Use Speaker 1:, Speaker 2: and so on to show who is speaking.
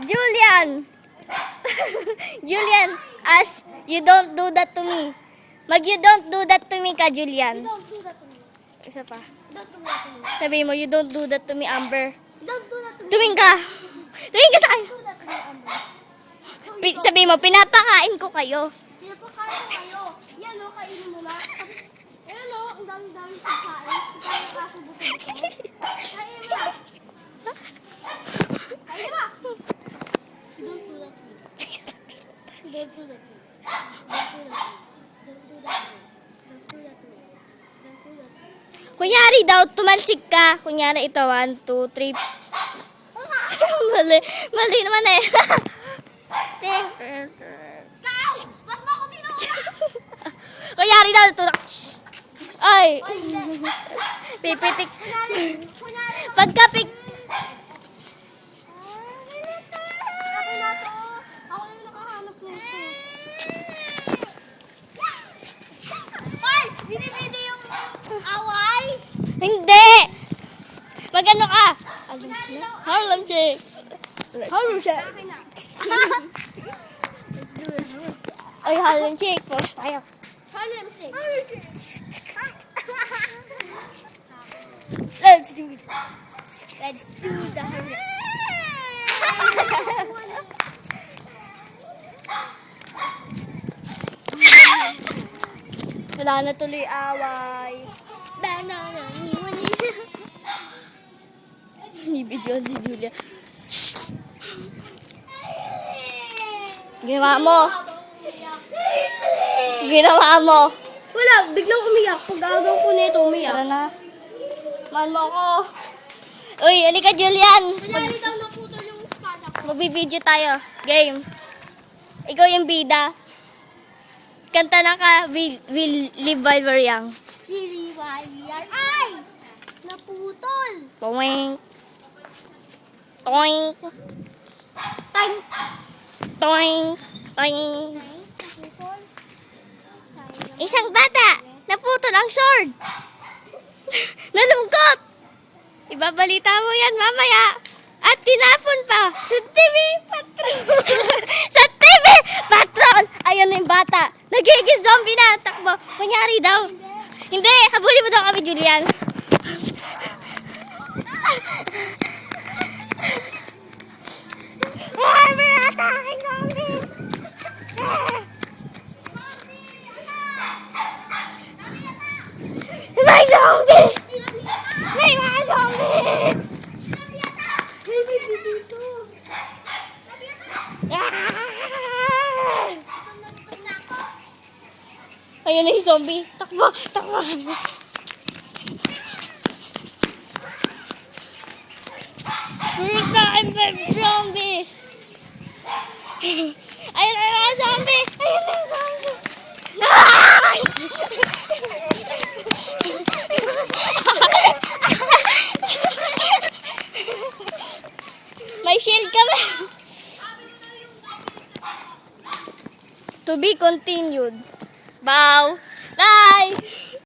Speaker 1: Julian! Julian, Ash, you don't do that to me. You don't do that to me ka, Julian.
Speaker 2: You don't do that to me.
Speaker 1: Isa pa.
Speaker 2: Don't do that to me.
Speaker 1: Sabi mo, you don't do that to me, Amber.
Speaker 2: Don't do that to me.
Speaker 1: Tuming ka. Tuming ka sa akin.
Speaker 2: Do that to me, Amber.
Speaker 1: Sabi mo, pinapakain ko kayo.
Speaker 2: Pinapakain ko kayo. Yan o, kainin mo na. Yan o, ang dami-dami pagkain. Kaya kaso buto-buto. Kainin mo na. Kainin mo. Don't do that to me. Don't do that to me. Don't do that to me. Don't do that to me. Don't do that to me. Don't do that to me.
Speaker 1: Kunyari daw, tumansik ka. Kunyari ito, 1, 2, 3. Mali naman eh.
Speaker 2: Kao! Ba't mo ako tinawag?
Speaker 1: Kunyari daw, ay. Pipitik.
Speaker 2: Kunyari.
Speaker 1: Pagkapik.
Speaker 2: Akin na to. Ako yung nakahanap nito. Hoy! Binibidi yung away!
Speaker 1: Hindi. Magano ka? Harlem Shake. Harlem Shake.
Speaker 2: Akin na.
Speaker 1: Ay, Harlem Shake. Post tayo.
Speaker 2: Harlem Shake.
Speaker 1: Let's do it.
Speaker 2: Let's do the Harlem.
Speaker 1: Wala na tuloy away.
Speaker 2: Banana.
Speaker 1: Nibidyon si Julia. Shh! Ginawa mo. Ginawa mo.
Speaker 2: Wala, biglang umiyak. Pag agaw ko nito, umiyak.
Speaker 1: Tara na. Man mo ako. Uy, halika Julian.
Speaker 2: Kunyari daw naputol yung espada ko.
Speaker 1: Magbibideo tayo. Game. Ikaw yung bida. Kanta na ka, Will Live While We're Young.
Speaker 2: Really, why we are... Ay! Naputol!
Speaker 1: Toink. Toink.
Speaker 2: Time!
Speaker 1: Toink. Toink.
Speaker 2: Naputol?
Speaker 1: Isang bata. Naputol ang sword. Nalungkot. Ibabalita mo yan mamaya. At tinapon pa sa TV Patrol. Sa TV Patrol. Ayun na yung bata. Nagiging zombie na. Takbo. Kunyari daw. Hindi. Habulin mo daw kami, Julian. Ay, may atake zombies. May zombie! May mga zombie!
Speaker 2: Hindi, dito.
Speaker 1: Ayun na yung zombie. Takbo! Takbo! We're time for zombies! Ayun na yung zombie! Ayun na yung zombie! May shield kami. To be continued. Bow. Bye.